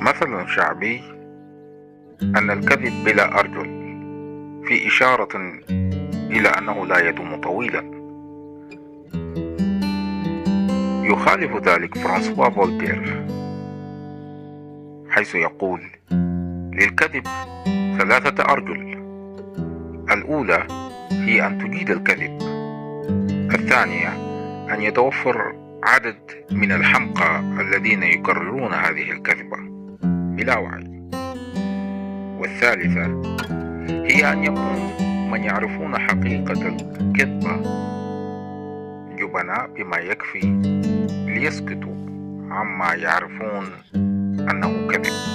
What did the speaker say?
مثل شعبي أن الكذب بلا أرجل في إشارة إلى أنه لا يدوم طويلا. يخالف ذلك فرانسوا فولتير حيث يقول: للكذب 3 أرجل، الأولى هي أن تجيد الكذب، الثانية أن يتوفر عدد من الحمقى الذين يكررون هذه الكذبة بلا وعي، والثالثة هي أن يكون من يعرفون حقيقة الكذبة جبناء بما يكفي ليسكتوا عما يعرفون أنه كذب.